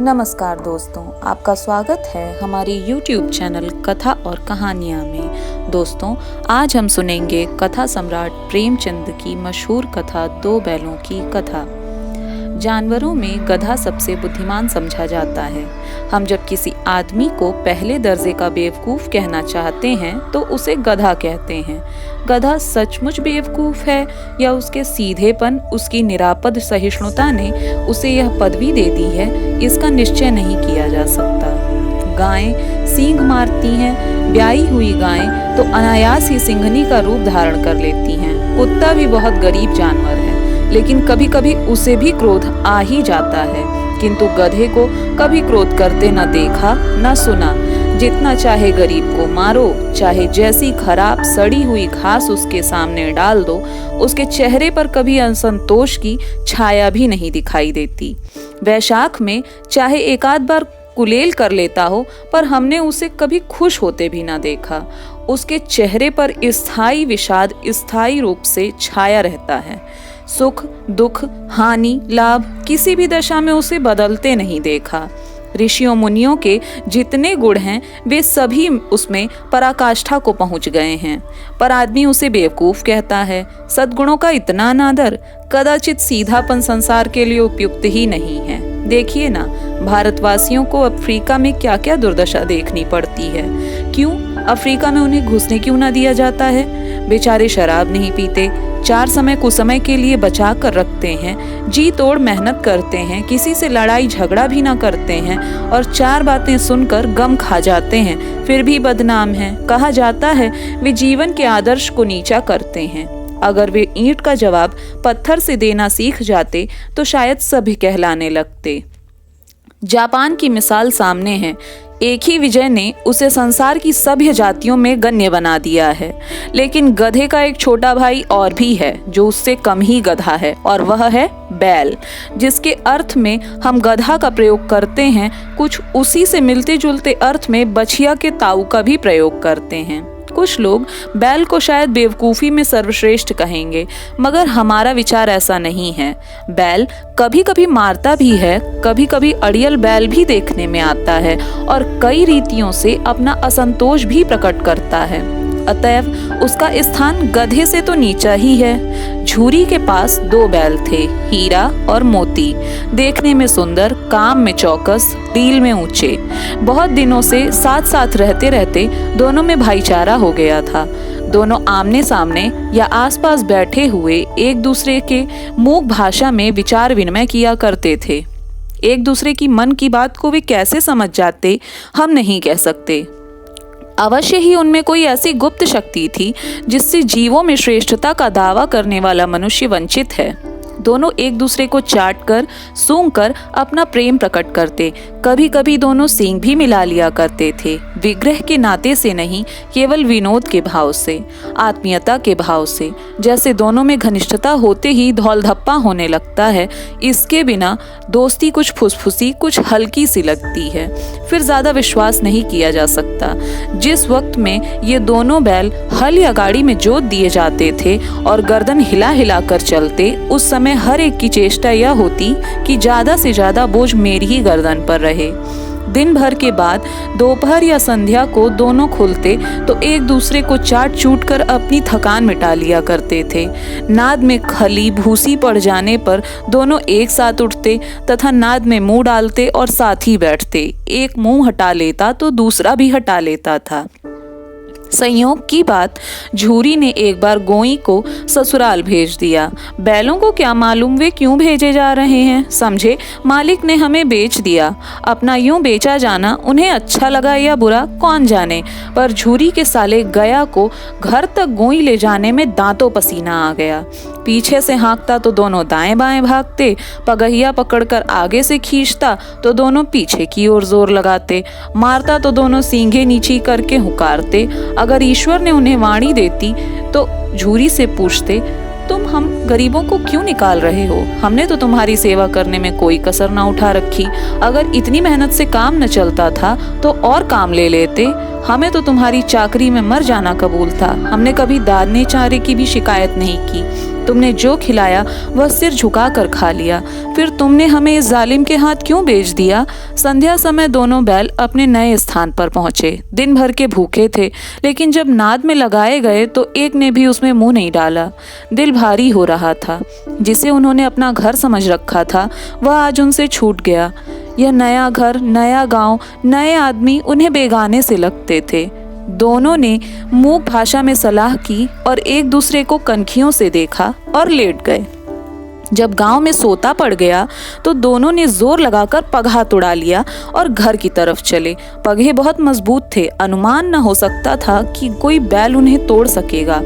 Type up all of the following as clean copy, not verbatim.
नमस्कार दोस्तों, आपका स्वागत है हमारी YouTube चैनल कथा और कहानियाँ में। दोस्तों, आज हम सुनेंगे कथा सम्राट प्रेमचंद की मशहूर कथा दो बैलों की कथा। जानवरों में गधा सबसे बुद्धिमान समझा जाता है। हम जब किसी आदमी को पहले दर्जे का बेवकूफ़ कहना चाहते हैं तो उसे गधा कहते हैं। गधा सचमुच बेवकूफ़ है या उसके सीधेपन, उसकी निरापद सहिष्णुता ने उसे यह पदवी दे दी है, इसका निश्चय नहीं किया जा सकता। गायें सींग मारती हैं। ब्याई हुई गायें तो अनायास ही सिंघनी का रूप धारण कर लेती हैं। कुत्ता भी बहुत गरीब जानवर है, लेकिन कभी कभी उसे भी क्रोध आ ही जाता है, किंतु गधे को कभी क्रोध करते न देखा न सुना। जितना चाहे गरीब को मारो, चाहे जैसी खराब सड़ी हुई घास उसके सामने डाल दो, उसके चेहरे पर कभी असंतोष की छाया भी नहीं दिखाई देती। वैशाख में चाहे एक आध बार कुलेल कर लेता हो, पर हमने उसे कभी खुश होते भी ना देखा। उसके चेहरे पर स्थायी विषाद स्थायी रूप से छाया रहता है। सुख, दुख, हानि, लाभ किसी भी दशा में उसे बदलते नहीं देखा। ऋषियों मुनियों के जितने गुण हैं वे सभी उसमें पराकाष्ठा को पहुंच गए हैं, पर आदमी उसे बेवकूफ कहता है। सद्गुणों का इतना अनादर, कदाचित सीधापन संसार के लिए उपयुक्त ही नहीं है। देखिए ना, भारतवासियों को अफ्रीका में क्या क्या दुर्दशा देखनी पड़ती है। क्यों अफ्रीका में उन्हें घुसने क्यों ना दिया जाता है? बेचारे शराब नहीं पीते, 4 समय कुसमय के लिए बचा कर रखते हैं, जी तोड़ मेहनत करते हैं, किसी से लड़ाई झगड़ा भी ना करते हैं और 4 बातें सुनकर गम खा जाते हैं, फिर भी बदनाम हैं। कहा जाता है वे जीवन के आदर्श को नीचा करते हैं। अगर वे ईंट का जवाब पत्थर से देना सीख जाते तो शायद सभी कहलाने लगते। जापान की मिसाल सामने है। एक ही विजय ने उसे संसार की सभ्य जातियों में गण्य बना दिया है, लेकिन गधे का एक छोटा भाई और भी है जो उससे कम ही गधा है, और वह है बैल, जिसके अर्थ में हम गधा का प्रयोग करते हैं, कुछ उसी से मिलते जुलते अर्थ में बछिया के ताऊ का भी प्रयोग करते हैं। कुछ लोग बैल को शायद बेवकूफ़ी में सर्वश्रेष्ठ कहेंगे, मगर हमारा विचार ऐसा नहीं है। बैल कभी कभी मारता भी है, कभी कभी अड़ियल बैल भी देखने में आता है और कई रीतियों से अपना असंतोष भी प्रकट करता है। अतएव उसका स्थान गधे से तो नीचा ही है। झूरी के पास 2 बैल थे, हीरा और मोती। देखने में सुंदर, काम में चौकस, डील में ऊंचे। बहुत दिनों से साथ साथ रहते रहते दोनों में भाईचारा हो गया था। दोनों आमने सामने या आसपास बैठे हुए एक दूसरे के मूक भाषा में विचार विनिमय किया करते थे। एक दूसरे की मन की बात को वे कैसे समझ जाते, हम नहीं कह सकते। अवश्य ही उनमें कोई ऐसी गुप्त शक्ति थी जिससे जीवों में श्रेष्ठता का दावा करने वाला मनुष्य वंचित है। दोनों एक दूसरे को चाट कर, सूंघ कर अपना प्रेम प्रकट करते। कभी कभी दोनों सींग भी मिला लिया करते थे, विग्रह के नाते से नहीं, केवल विनोद के भाव से, आत्मीयता के भाव से। जैसे दोनों में घनिष्ठता होते ही धौल धप्पा होने लगता है, इसके बिना दोस्ती कुछ फुसफुसी, कुछ हल्की सी लगती है, फिर ज्यादा विश्वास नहीं किया जा सकता। जिस वक्त में ये दोनों बैल हल या गाड़ी में जोत दिए जाते थे और गर्दन हिला हिला कर चलते, उस समय हर एक की चेष्टा यह होती कि ज्यादा से ज्यादा बोझ मेरी ही गर्दन पर रहे। दिन भर के बाद दोपहर या संध्या को दोनों खुलते तो एक दूसरे को चाट चूट कर अपनी थकान मिटा लिया करते थे। नाद में खली भूसी पड़ जाने पर दोनों एक साथ उठते तथा नाद में मुंह डालते और साथ ही बैठते। एक मुंह हटा लेता तो दूसरा भी हटा लेता था। संयोग की बात, झूरी ने एक बार गोई को ससुराल भेज दिया। बैलों को क्या मालूम वे क्यों भेजे जा रहे हैं। समझे मालिक ने हमें बेच दिया। अपना यूं बेचा जाना उन्हें अच्छा लगा या बुरा, कौन जाने, पर झूरी के साले गया को घर तक गोई ले जाने में दांतों पसीना आ गया। पीछे से हाँकता तो दोनों दाएं बाएं भागते, पगहिया पकड़कर आगे से खींचता तो दोनों पीछे की ओर जोर लगाते, मारता तो दोनों सींघे नीची करके हुकारते। अगर ईश्वर ने उन्हें वाणी देती तो झूरी से पूछते, तुम हम गरीबों को क्यों निकाल रहे हो? हमने तो तुम्हारी सेवा करने में कोई कसर ना उठा रखी। अगर इतनी मेहनत से काम न चलता था तो और काम ले लेते। हमें तो तुम्हारी चाकरी में मर जाना कबूल था। हमने कभी दाने चारे की भी शिकायत नहीं की। तुमने जो खिलाया वह सिर झुकाकर खा लिया। फिर तुमने हमें इस जालिम के हाथ क्यों बेच दिया? संध्या समय दोनों बैल अपने नए स्थान पर पहुंचे। दिन भर के भूखे थे, लेकिन जब नाद में लगाए गए तो एक ने भी उसमें मुंह नहीं डाला। दिल भारी हो रहा था। जिसे उन्होंने अपना घर समझ रखा था वह आज उनसे छूट गया। यह नया घर, नया गांव, नए आदमी उन्हें बेगाने से लगते थे। दोनों ने मूक भाषा में सलाह की और एक दूसरे को कनखियों से देखा और लेट गए। जब गांव में सोता पड़ गया तो दोनों ने जोर लगाकर पगहा तुड़ा लिया और घर की तरफ चले। पगहे बहुत मजबूत थे, अनुमान न हो सकता था कि कोई बैल उन्हें तोड़ सकेगा,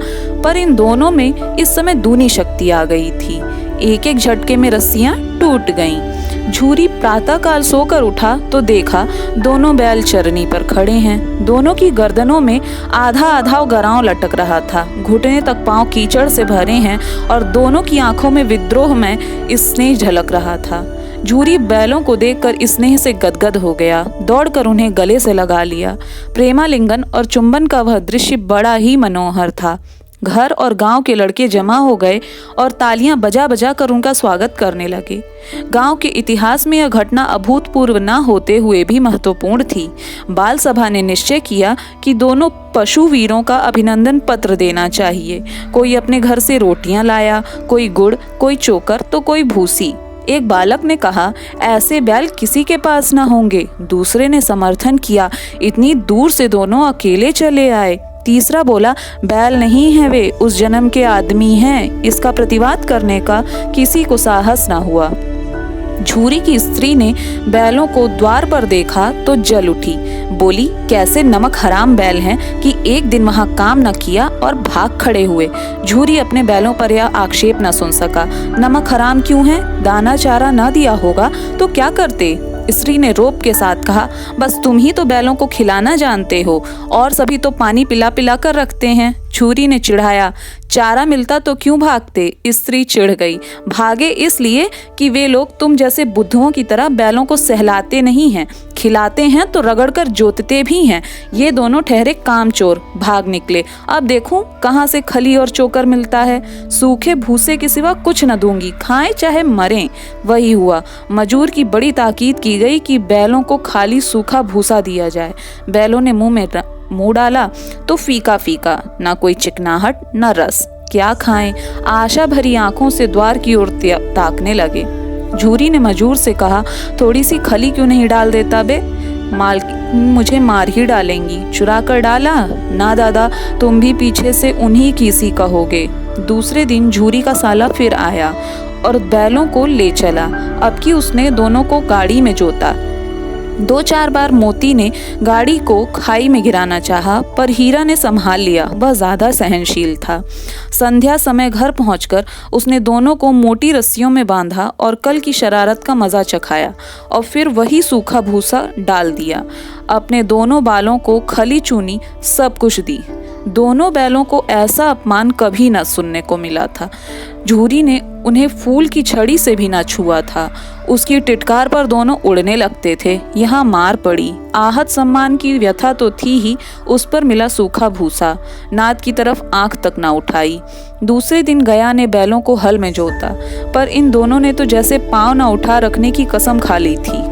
पर इन दोनों में इस समय दूनी शक्ति आ गई थी। एक एक झटके में रस्सियां टूट गईं। झूरी प्रातःकाल सोकर उठा तो देखा दोनों बैल चरनी पर खड़े हैं। दोनों की गर्दनों में आधा आधा गराव लटक रहा था। घुटने तक पांव कीचड़ से भरे हैं और दोनों की आंखों में विद्रोह में स्नेह झलक रहा था। झूरी बैलों को देखकर स्नेह से गदगद हो गया। दौड़कर उन्हें गले से लगा लिया। प्रेमालिंगन और चुंबन का वह दृश्य बड़ा ही मनोहर था। घर और गांव के लड़के जमा हो गए और तालियां बजा बजा कर उनका स्वागत करने लगे। गांव के इतिहास में यह घटना अभूतपूर्व न होते हुए भी महत्वपूर्ण थी। बाल सभा ने निश्चय किया कि दोनों पशु वीरों का अभिनंदन पत्र देना चाहिए। कोई अपने घर से रोटियां लाया, कोई गुड़, कोई चोकर तो कोई भूसी। एक बालक ने कहा, ऐसे बैल किसी के पास न होंगे। दूसरे ने समर्थन किया, इतनी दूर से दोनों अकेले चले आए। तीसरा बोला, बैल नहीं है वे, उस जन्म के आदमी हैं। इसका प्रतिवाद करने का किसी को साहस ना हुआ। झूरी की स्त्री ने बैलों को द्वार पर देखा तो जल उठी। बोली, कैसे नमक हराम बैल हैं कि एक दिन वहां काम न किया और भाग खड़े हुए। झूरी अपने बैलों पर यह आक्षेप न सुन सका। नमक हराम क्यों है? दाना चारा न दिया होगा तो क्या करते? स्त्री ने रोब के साथ कहा, बस तुम ही तो बैलों को खिलाना जानते हो, और सभी तो पानी पिला पिला कर रखते हैं। झूरी ने चिढ़ाया, चारा मिलता तो क्यों भागते? स्त्री चिढ़ गई, भागे इसलिए कि वे लोग तुम जैसे बुद्धुओं की तरह बैलों को सहलाते नहीं हैं, खिलाते हैं तो रगड़कर जोतते भी हैं। ये दोनों ठहरे कामचोर, भाग निकले। अब देखूं कहां से खली और चोकर मिलता है। सूखे भूसे के सिवा कुछ न दूंगी, खाएं चाहे मरें। वही हुआ। मजूर की बड़ी ताकीद की गई कि बैलों को खाली सूखा भूसा दिया जाए। बैलों ने मुंह डाला तो फीका फीका, ना कोई चिकनाहट न रस। क्या खाएं? आशा भरी आंखों से द्वार की ओर ताकने लगे। झूरी ने मजूर से कहा, थोड़ी सी खली क्यों नहीं डाल देता बे? मुझे मार ही डालेंगी। चुरा कर डाला? ना दादा, तुम भी पीछे से उन्हीं की सी कहोगे। दूसरे दिन झूरी का साला फिर आया और बैलों को ले चला। अब की उसने दोनों को गाड़ी में जोता। 2-4 बार मोती ने गाड़ी को खाई में गिराना चाहा, पर हीरा ने संभाल लिया। वह ज्यादा सहनशील था। संध्या समय घर पहुंचकर उसने दोनों को मोटी रस्सियों में बांधा और कल की शरारत का मजा चखाया और फिर वही सूखा भूसा डाल दिया। अपने दोनों बालों को खली चूनी, सब कुछ दी। दोनों बैलों को ऐसा अपमान कभी न सुनने को मिला था। झूरी ने उन्हें फूल की छड़ी से भी न छुआ था। उसकी टिटकार पर दोनों उड़ने लगते थे। यहाँ मार पड़ी। आहत सम्मान की व्यथा तो थी ही, उस पर मिला सूखा भूसा। नाद की तरफ आंख तक न उठाई। दूसरे दिन गया ने बैलों को हल में जोता, पर इन दोनों ने तो जैसे पांव न उठा रखने की कसम खा ली थी।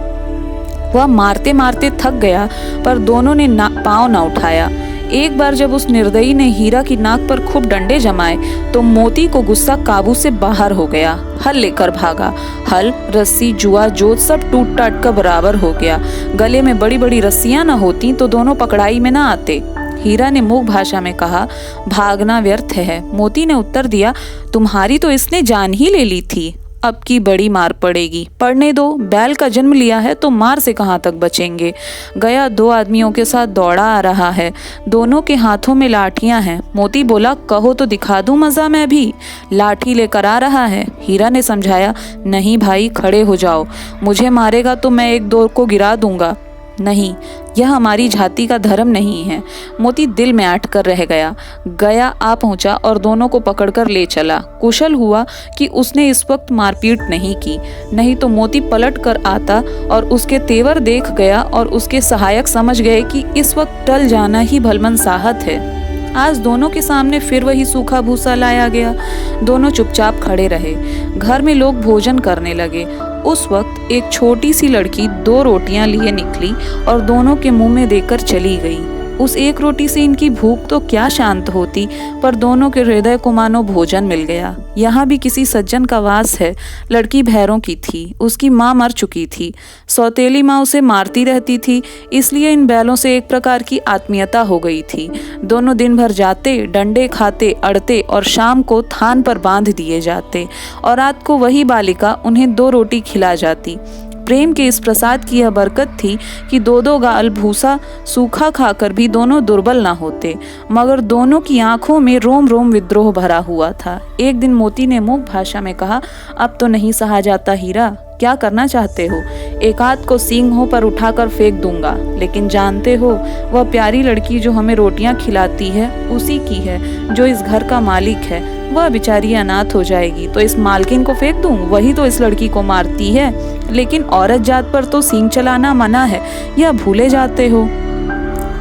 वह मारते मारते थक गया, पर दोनों ने पांव न उठाया। एक बार जब उस निर्दयी ने हीरा की नाक पर खूब डंडे जमाए तो मोती को गुस्सा काबू से बाहर हो गया। हल लेकर भागा। हल, रस्सी, जुआ, जोत सब टूट टाट का बराबर हो गया। गले में बड़ी बड़ी रस्सियां न होती तो दोनों पकड़ाई में न आते। हीरा ने मूक भाषा में कहा, भागना व्यर्थ है। मोती ने उत्तर दिया, तुम्हारी तो इसने जान ही ले ली थी, अब की बड़ी मार पड़ेगी। पढ़ने दो, बैल का जन्म लिया है तो मार से कहाँ तक बचेंगे। गया 2 आदमियों के साथ दौड़ा आ रहा है। दोनों के हाथों में लाठियां हैं। मोती बोला, कहो तो दिखा दूं मजा मैं भी। लाठी लेकर आ रहा है। हीरा ने समझाया, नहीं भाई, खड़े हो जाओ। मुझे मारेगा तो मैं 1-2 को गिरा दूंगा। नहीं, यह हमारी जाति का धर्म नहीं है। मोती दिल में आट कर रह गया। गया आ पहुंचा और दोनों को पकड़कर ले चला। कुशल हुआ कि उसने इस वक्त मारपीट नहीं की, नहीं तो मोती पलट कर आता और उसके तेवर देख गया और उसके सहायक समझ गए कि इस वक्त टल जाना ही भलमन साहत है। आज दोनों के सामने फिर वही सूखा भूसा लाया गया। दोनों चुपचाप खड़े रहे। घर में लोग भोजन करने लगे। उस वक्त एक छोटी सी लड़की 2 रोटियां लिए निकली और दोनों के मुंह में देकर चली गई। उस एक रोटी से इनकी भूख तो क्या शांत होती, पर दोनों के हृदय को मानो भोजन मिल गया। यहाँ भी किसी सज्जन का वास है। लड़की भैरों की थी, उसकी माँ मर चुकी थी। सौतेली माँ उसे मारती रहती थी, इसलिए इन बैलों से एक प्रकार की आत्मीयता हो गई थी। दोनों दिन भर जाते, डंडे खाते, अड़ते और शाम को थान पर बांध दिए जाते और रात को वही बालिका उन्हें 2 रोटी खिला जाती। प्रेम के इस प्रसाद की यह बरकत थी कि 2-2 गाल भूसा सूखा खाकर भी दोनों दुर्बल न होते, मगर दोनों की आंखों में रोम रोम विद्रोह भरा हुआ था। एक दिन मोती ने मूक भाषा में कहा, अब तो नहीं सहा जाता हीरा, क्या करना चाहते हो? एक आध को सींगों पर उठाकर फेंक दूंगा, लेकिन जानते हो वह प्यारी लड़की जो हमें रोटियां खिलाती है उसी की है, जो इस घर का मालिक है। वह बेचारी अनाथ हो जाएगी तो इस मालकिन को फेंक दूं? वही तो इस लड़की को मारती है। लेकिन औरत जात पर तो सींग चलाना मना है, यह भूले जाते हो।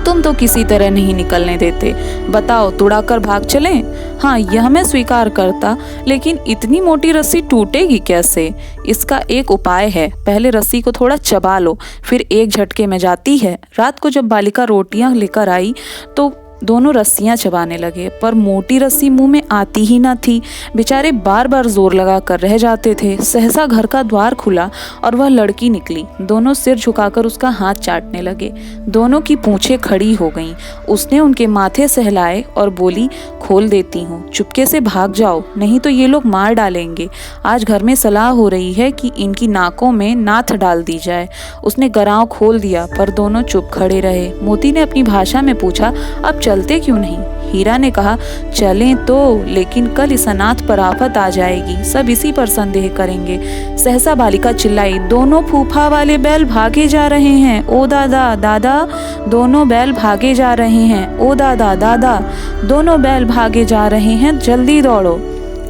तुम तो किसी तरह नहीं निकलने देते। बताओ, तुड़ाकर भाग चलें? हाँ, यह मैं स्वीकार करता, लेकिन इतनी मोटी रस्सी टूटेगी कैसे? इसका एक उपाय है। पहले रस्सी को थोड़ा चबा लो, फिर एक झटके में जाती है। रात को जब बालिका रोटियां लेकर आई तो दोनों रस्सियां चबाने लगे, पर मोटी रस्सी मुंह में आती ही न थी। बेचारे बार बार जोर लगा कर रह जाते थे। सहसा घर का द्वार खुला और वह लड़की निकली। दोनों सिर झुकाकर उसका हाथ चाटने लगे। दोनों की पूंछें खड़ी हो गईं। उसने उनके माथे सहलाए और बोली, खोल देती हूँ, चुपके से भाग जाओ, नहीं तो ये लोग मार डालेंगे। आज घर में सलाह हो रही है कि इनकी नाकों में नाथ डाल दी जाए। उसने गराव खोल दिया, पर दोनों चुप खड़े रहे। मोती ने अपनी भाषा में पूछा, अब चलते क्यों नहीं? हीरा ने कहा, चलें तो, लेकिन कल इस अनाथ पर आफत आ जाएगी, सब इसी पर संदेह करेंगे। सहसा बालिका चिल्लाई, दोनों फूफा वाले बैल भागे जा रहे हैं। ओ दादा दादा, दोनों बैल भागे जा रहे हैं। ओ दादा दादा, दोनों बैल भागे जा रहे हैं, जल्दी दौड़ो।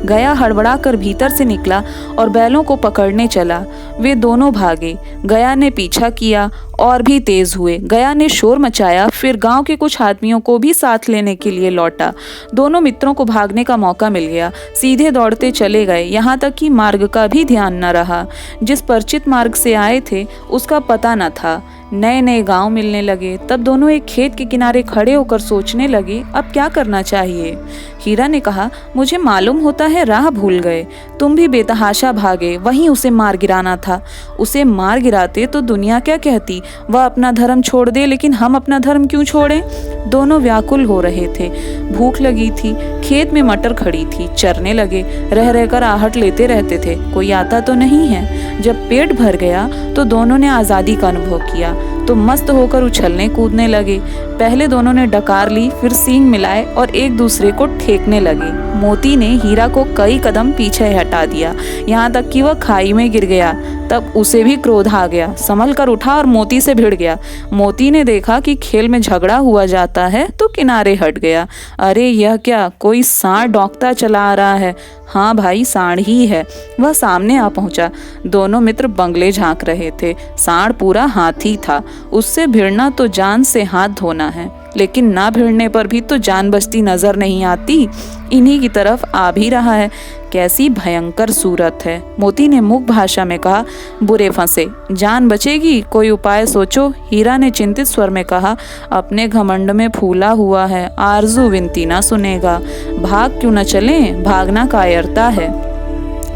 गया हड़बड़ा कर भीतर से निकला और बैलों को पकड़ने चला। वे दोनों भागे। गया ने पीछा किया और भी तेज हुए। गया ने शोर मचाया, फिर गांव के कुछ आदमियों को भी साथ लेने के लिए लौटा। दोनों मित्रों को भागने का मौका मिल गया। सीधे दौड़ते चले गए, यहाँ तक कि मार्ग का भी ध्यान न रहा। जिस परिचित मार्ग से आए थे उसका पता न था। नए नए गांव मिलने लगे। तब दोनों एक खेत के किनारे खड़े होकर सोचने लगे, अब क्या करना चाहिए। हीरा ने कहा, मुझे मालूम होता है राह भूल गए। तुम भी बेतहाशा भागे, वहीं उसे मार गिराना था। उसे मार गिराते तो दुनिया क्या कहती? वह अपना धर्म छोड़ दे, लेकिन हम अपना धर्म क्यों छोड़ें? दोनों व्याकुल हो रहे थे। भूख लगी थी। खेत में मटर खड़ी थी, चरने लगे। रह रहकर आहट लेते रहते थे, कोई आता तो नहीं है। जब पेट भर गया तो दोनों ने आज़ादी का अनुभव किया तो मस्त होकर उछलने कूदने लगे। पहले दोनों ने डकार ली, फिर सींग मिलाए और एक दूसरे को ठेकने लगे। मोती ने हीरा को कई कदम पीछे हटा दिया, यहाँ तक कि वह खाई में गिर गया। तब उसे भी क्रोध आ गया, संभल कर उठा और मोती से भिड़ गया। मोती ने देखा कि खेल में झगड़ा हुआ जाता है तो किनारे हट गया। अरे यह क्या, कोई सांड डौंकता चला आ रहा है। हाँ भाई, सांड ही है। वह सामने आ पहुंचा। दोनों मित्र बंगले झांक रहे थे। सांड पूरा हाथी था। उससे भिड़ना तो जान से हाथ धोना है, लेकिन ना भिड़ने पर भी तो जान बचती नजर नहीं आती। इन्हीं की तरफ आ भी रहा है। कैसी भयंकर सूरत है। मोती ने मुख भाषा में कहा, बुरे फंसे, जान बचेगी, कोई उपाय सोचो। हीरा ने चिंतित स्वर में कहा, अपने घमंड में फूला हुआ है, आरजू विनती ना सुनेगा। भाग क्यों न चलें, भागना कायरता है।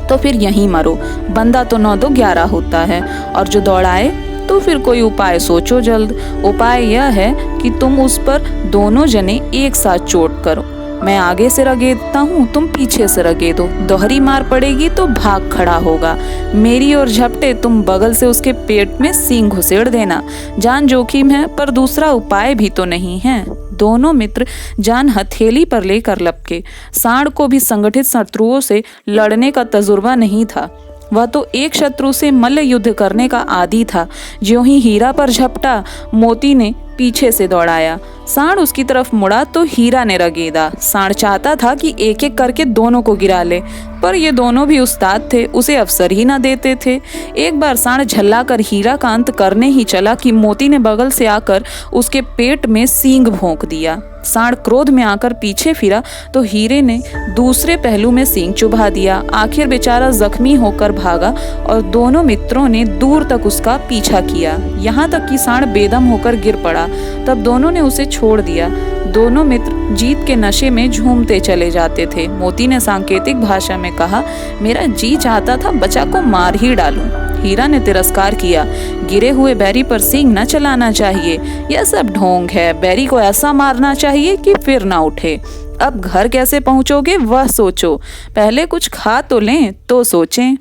तो फिर यहीं मरो। बंदा तो 9 तो 11 होता है, और जो दौड़ाए तो फिर कोई उपाय सोचो जल्द। उपाय यह है कि तुम उस पर दोनों जने एक साथ चोट करो। मैं आगे से रगेदता हूँ, तुम पीछे से रगेदो। दोहरी मार पड़ेगी तो भाग खड़ा होगा। मेरी ओर झपटे, तुम बगल से उसके पेट में सींग घुसेड़ देना। जान जोखिम है, पर दूसरा उपाय भी तो नहीं है। दोनों मित्र जान हथेली पर लेकर लपके। सांड को भी संगठित शत्रुओं से लड़ने का तजुर्बा नहीं था। वह तो एक शत्रु से मल्ल युद्ध करने का आदी था। ज्यों ही हीरा पर झपटा, मोती ने पीछे से दौड़ाया। सांड उसकी तरफ मुड़ा तो हीरा ने रगेदा। सांड चाहता था कि एक एक करके दोनों को गिरा ले, पर ये दोनों भी उस्ताद थे, उसे अवसर ही ना देते थे। एक बार सांड झल्लाकर हीरा का अंत करने ही चला कि मोती ने बगल से आकर उसके पेट में सींग भोंक दिया। सांड क्रोध में आकर पीछे फिरा तो हीरे ने दूसरे पहलू में सींग चुभा दिया। आखिर बेचारा जख्मी होकर भागा और दोनों मित्रों ने दूर तक उसका पीछा किया, यहाँ तक कि सांड बेदम होकर गिर पड़ा। तब दोनों ने उसे छोड़ दिया। दोनों मित्र जीत के नशे में झूमते चले जाते थे। मोती ने सांकेतिक भाषा में कहा, मेरा जी चाहता था बच्चा को मार ही डालूं। हीरा ने तिरस्कार किया, गिरे हुए बैरी पर सींग न चलाना चाहिए, यह सब ढोंग है। बैरी को ऐसा मारना चाहिए कि फिर ना उठे। अब घर कैसे पहुंचोगे वह सोचो, पहले कुछ खा तो लें तो सोचें।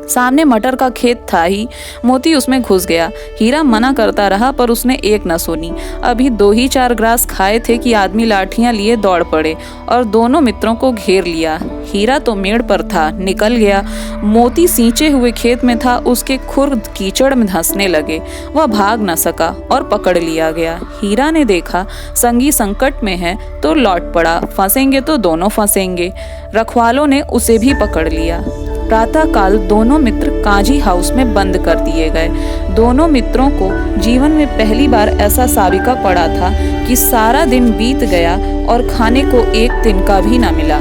सामने मटर का खेत था ही, मोती उसमें घुस गया। हीरा मना करता रहा पर उसने एक न सुनी। अभी 2 ही 4 ग्रास खाए थे कि आदमी लाठियां लिए दौड़ पड़े और दोनों मित्रों को घेर लिया। हीरा तो मेड़ पर था, निकल गया। मोती सींचे हुए खेत में था, उसके खुर कीचड़ में धंसने लगे। वह भाग न सका और पकड़ लिया गया। हीरा ने देखा संगी संकट में है तो लौट पड़ा, फंसेंगे तो दोनों फंसेंगे। रखवालों ने उसे भी पकड़ लिया। प्रातःकाल दोनों मित्र काजी हाउस में बंद कर दिए गए। दोनों मित्रों को जीवन में पहली बार ऐसा साबिका पड़ा था कि सारा दिन बीत गया और खाने को एक तिनका भी न मिला।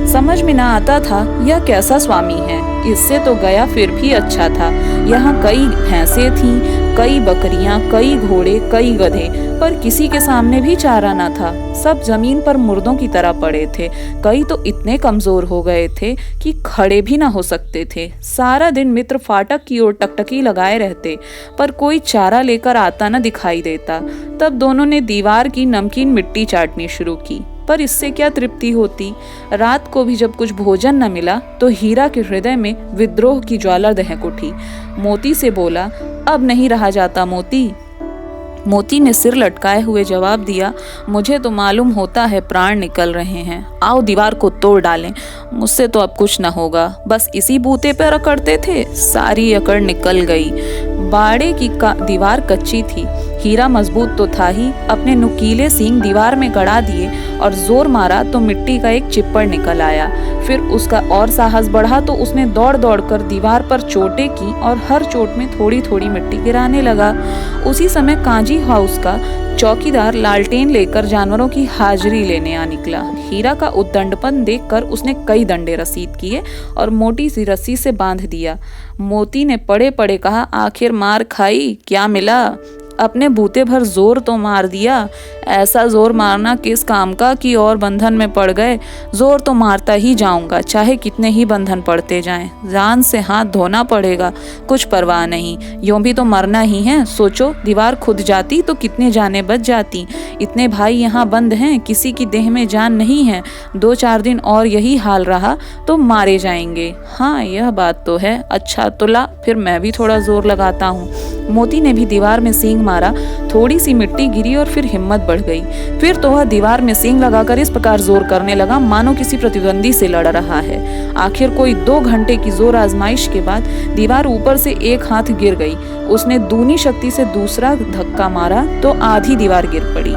समझ में ना आता था यह कैसा स्वामी है। इससे तो गया फिर भी अच्छा था। यहाँ कई भैंसें थीं, कई बकरियां, कई घोड़े, कई गधे, पर किसी के सामने भी चारा न था। सब जमीन पर मुर्दों की तरह पड़े थे। कई तो इतने कमजोर हो गए थे कि खड़े भी ना हो सकते थे। सारा दिन मित्र फाटक की ओर टकटकी लगाए रहते, पर कोई चारा लेकर आता न दिखाई देता। तब दोनों ने दीवार की नमकीन मिट्टी चाटनी शुरू की, पर इससे क्या तृप्ति होती। रात को भी जब कुछ भोजन न मिला तो हीरा के हृदय में विद्रोह की ज्वाला दहक उठी। मोती से बोला, अब नहीं रहा जाता मोती। मोती ने सिर लटकाए हुए जवाब दिया, मुझे तो मालूम होता है प्राण निकल रहे हैं। आओ दीवार को तोड़ डालें, मुझसे तो अब कुछ न होगा। बस इसी बूते पर अकड़ते थे, सारी अकड़ निकल गई। बाड़े की दीवार कच्ची थी। हीरा मजबूत तो था ही, अपने नुकीले सींग दीवार में गड़ा दिए और जोर मारा तो मिट्टी का एक चिप्पड़ निकल आया। फिर उसका और साहस बढ़ा तो उसने दौड़ दौड़ कर दीवार पर चोटें की और हर चोट में थोड़ी थोड़ी मिट्टी गिराने लगा। उसी समय काजी हाउस का चौकीदार लालटेन लेकर जानवरों की हाजिरी लेने आ निकला। हीरा का उद्दंडपन देखकर उसने कई डंडे रसीद किए और मोटी सी रस्सी से बांध दिया। मोती ने पड़े पड़े कहा, आखिर मार खाई, क्या मिला? अपने बूते भर जोर तो मार दिया। ऐसा जोर मारना किस काम का कि और बंधन में पड़ गए। जोर तो मारता ही जाऊंगा, चाहे कितने ही बंधन पड़ते जाएं। जान से हाथ धोना पड़ेगा, कुछ परवाह नहीं, यूं भी तो मरना ही है। सोचो, दीवार खुद जाती तो कितने जाने बच जाती। इतने भाई यहाँ बंद हैं, किसी की देह में जान नहीं है। 2-4 दिन और यही हाल रहा तो मारे जाएंगे। हाँ, यह बात तो है। अच्छा तो ला, फिर मैं भी थोड़ा जोर लगाता हूँ। मोती ने भी दीवार में सींग मारा, थोड़ी सी मिट्टी गिरी और फिर हिम्मत बढ़ गई। फिर तो वह दीवार में सींग लगाकर इस प्रकार जोर करने लगा मानो किसी प्रतिद्वंदी से लड़ रहा है। आखिर कोई 2 घंटे की जोर आजमाइश के बाद दीवार ऊपर से एक हाथ गिर गई। उसने दूनी शक्ति से दूसरा धक्का मारा तो आधी दीवार गिर पड़ी।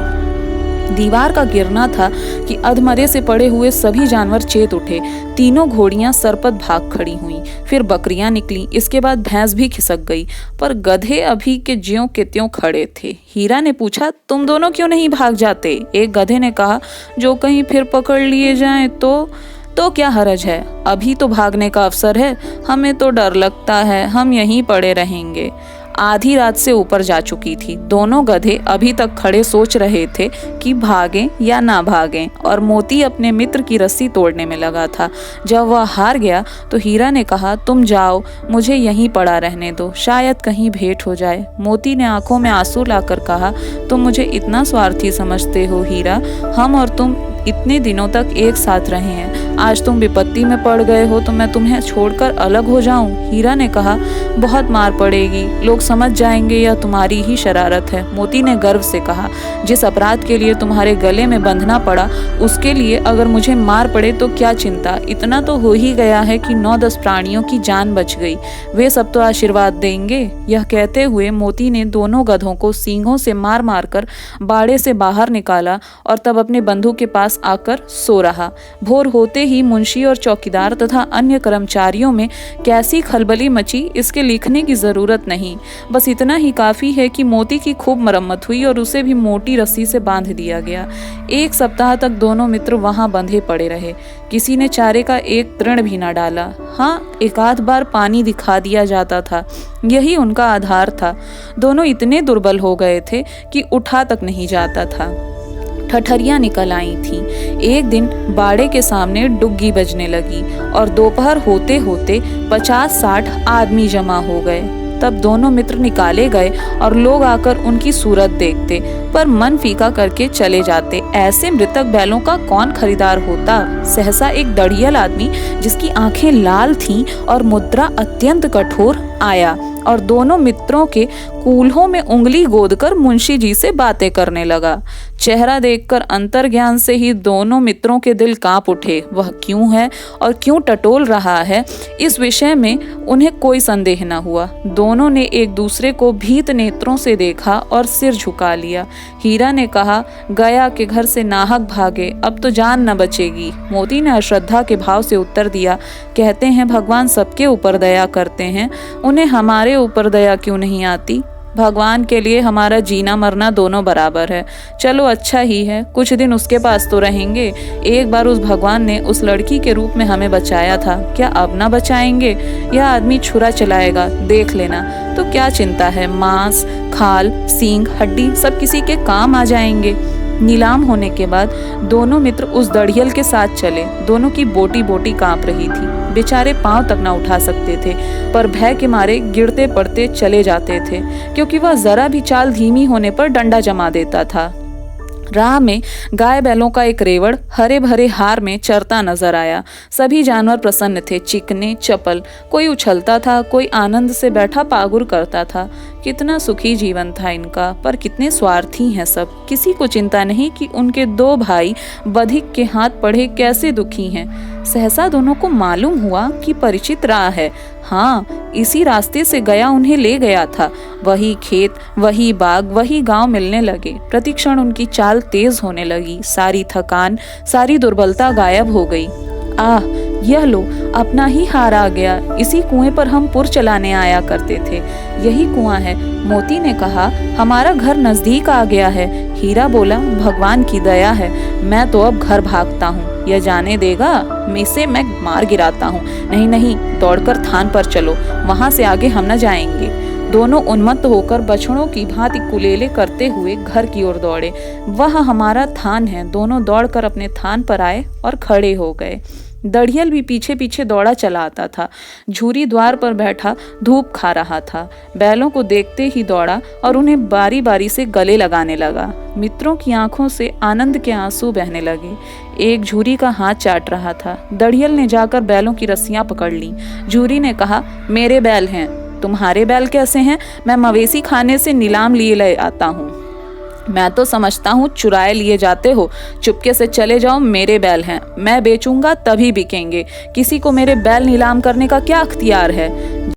दीवार का गिरना था कि अधमरे से पड़े हुए सभी जानवर चेत उठे। तीनों घोड़ियां सरपट भाग खड़ी हुईं, फिर बकरियां निकली, इसके बाद भैंस भी खिसक गई, पर गधे अभी के ज्यों के त्यों खड़े थे। हीरा ने पूछा, तुम दोनों क्यों नहीं भाग जाते? एक गधे ने कहा, जो कहीं फिर पकड़ लिए जाएं तो क्या हरज है, अभी तो भागने का अवसर है। हमें तो डर लगता है, हम यहीं पड़े रहेंगे। आधी रात से ऊपर जा चुकी थी। दोनों गधे अभी तक खड़े सोच रहे थे कि भागें या ना भागें, और मोती अपने मित्र की रस्सी तोड़ने में लगा था। जब वह हार गया तो हीरा ने कहा, तुम जाओ, मुझे यहीं पड़ा रहने दो, शायद कहीं भेंट हो जाए। मोती ने आंखों में आंसू लाकर कहा, तुम मुझे इतना स्वार्थी समझते हो हीरा? हम और तुम इतने दिनों तक एक साथ रहे हैं, आज तुम विपत्ति में पड़ गए हो तो मैं तुम्हें छोड़कर अलग हो जाऊं? हीरा ने कहा, बहुत मार पड़ेगी, लोग समझ जाएंगे यह तुम्हारी ही शरारत है। मोती ने गर्व से कहा, जिस अपराध के लिए तुम्हारे गले में बंधना पड़ा उसके लिए अगर मुझे मार पड़े तो क्या चिंता, इतना तो हो ही गया है कि 9-10 प्राणियों की जान बच गई, वे सब तो आशीर्वाद देंगे। यह कहते हुए मोती ने दोनों गधों को सींगों से मार मार कर बाड़े से बाहर निकाला और तब अपने बंधु के पास आकर सो रहा। भोर होते ही मुंशी और चौकीदार तथा अन्य कर्मचारियों में कैसी खलबली मची, इसके लिखने की जरूरत नहीं। बस इतना ही काफी है कि मोती की खूब मरम्मत हुई और उसे भी मोटी रस्सी से बांध दिया गया। 1 सप्ताह तक दोनों मित्र वहां बंधे पड़े रहे। किसी ने चारे का एक तृण भी न डाला। हाँ, एक आध बार पानी दिखा दिया जाता था, यही उनका आधार था। दोनों इतने दुर्बल हो गए थे कि उठा तक नहीं जाता था। ठठरियां निकल आई थीं। एक दिन बाड़े के सामने डुग्गी बजने लगी और दोपहर होते होते 50-60 आदमी जमा हो गए। तब दोनों मित्र निकाले गए और लोग आकर उनकी सूरत देखते, पर मन फीका करके चले जाते। ऐसे मृतक बैलों का कौन खरीदार होता? सहसा एक दड़ियल आदमी, जिसकी आंखें लाल थीं और मुद्रा अत्यंत कठोर, आया और दोनों मित्रों के कूल्हों में उंगली गोदकर मुंशी जी से बातें करने लगा। चेहरा देखकर अंतर्ज्ञान से ही दोनों मित्रों के दिल कांप उठे। वह क्यों है और क्यों टटोल रहा है, इस विषय में उन्हें कोई संदेह न हुआ। दोनों ने एक दूसरे को भीत नेत्रों से देखा और सिर झुका लिया। हीरा ने कहा, गया के घर से नाहक भागे, अब तो जान न बचेगी। मोती ने अश्रद्धा के भाव से उत्तर दिया, कहते हैं भगवान सबके ऊपर दया करते हैं, उन्हें हमारे ऊपर दया क्यों नहीं आती? भगवान के लिए हमारा जीना मरना दोनों बराबर है। चलो अच्छा ही है, कुछ दिन उसके पास तो रहेंगे। एक बार उस भगवान ने उस लड़की के रूप में हमें बचाया था, क्या अब ना बचाएंगे? यह आदमी छुरा चलाएगा, देख लेना। तो क्या चिंता है, मांस, खाल, सींग, हड्डी सब किसी के काम आ जाएंगे। नीलाम होने के बाद दोनों मित्र उस दड़ियल के साथ चले। दोनों की बोटी बोटी कांप रही थी, बेचारे पांव तक ना उठा सकते थे, पर भय के मारे गिरते पड़ते चले जाते थे, क्योंकि वह जरा भी चाल धीमी होने पर डंडा जमा देता था। राह में गाय बैलों का एक रेवड़ हरे भरे हार में चरता नजर आया। सभी जानवर प्रसन्न थे, चिकने चपल, कोई उछलता था, कोई आनंद से बैठा पागुर करता था। कितना सुखी जीवन था इनका, पर कितने स्वार्थी हैं सब। किसी को चिंता नहीं कि उनके 2 भाई बधिक के हाथ पड़े कैसे दुखी हैं। सहसा दोनों को मालूम हुआ कि परिचित राह है। हाँ, इसी रास्ते से गया उन्हें ले गया था। वही खेत, वही बाग, वही गांव मिलने लगे। प्रतिक्षण उनकी चाल तेज होने लगी। सारी थकान, सारी दुर्बलता गायब हो गई। आह, यह लो, अपना ही हार आ गया। इसी कुएं पर हम पुर चलाने आया करते थे। यही कुआं है। मोती ने कहा, हमारा घर नजदीक आ गया है। हीरा बोला, भगवान की दया है, मैं तो अब घर भागता हूँ। यह जाने देगा, इसे मैं मार गिराता हूँ। नहीं नहीं, दौड़कर थान पर चलो, वहां से आगे हम न जाएंगे। दोनों उन्मत्त होकर बछड़ों की भांति कुलेले करते हुए घर की ओर दौड़े। वह हमारा थान है। दोनों दौड़कर अपने थान पर आए और खड़े हो गए। दड़ियल भी पीछे पीछे दौड़ा चला आता था। झूरी द्वार पर बैठा धूप खा रहा था। बैलों को देखते ही दौड़ा और उन्हें बारी बारी से गले लगाने लगा। मित्रों की आंखों से आनंद के आंसू बहने लगे। एक झूरी का हाथ चाट रहा था। दड़ियल ने जाकर बैलों की रस्सियां पकड़ ली। झूरी ने कहा, मेरे बैल हैं। तुम्हारे बैल कैसे हैं? मैं मवेशी खाने से नीलाम लिए ले आता हूँ। मैं तो समझता हूँ चुराए लिए जाते हो। चुपके से चले जाओ, मेरे बैल हैं, मैं बेचूंगा तभी बिकेंगे। किसी को मेरे बैल नीलाम करने का क्या अख्तियार है?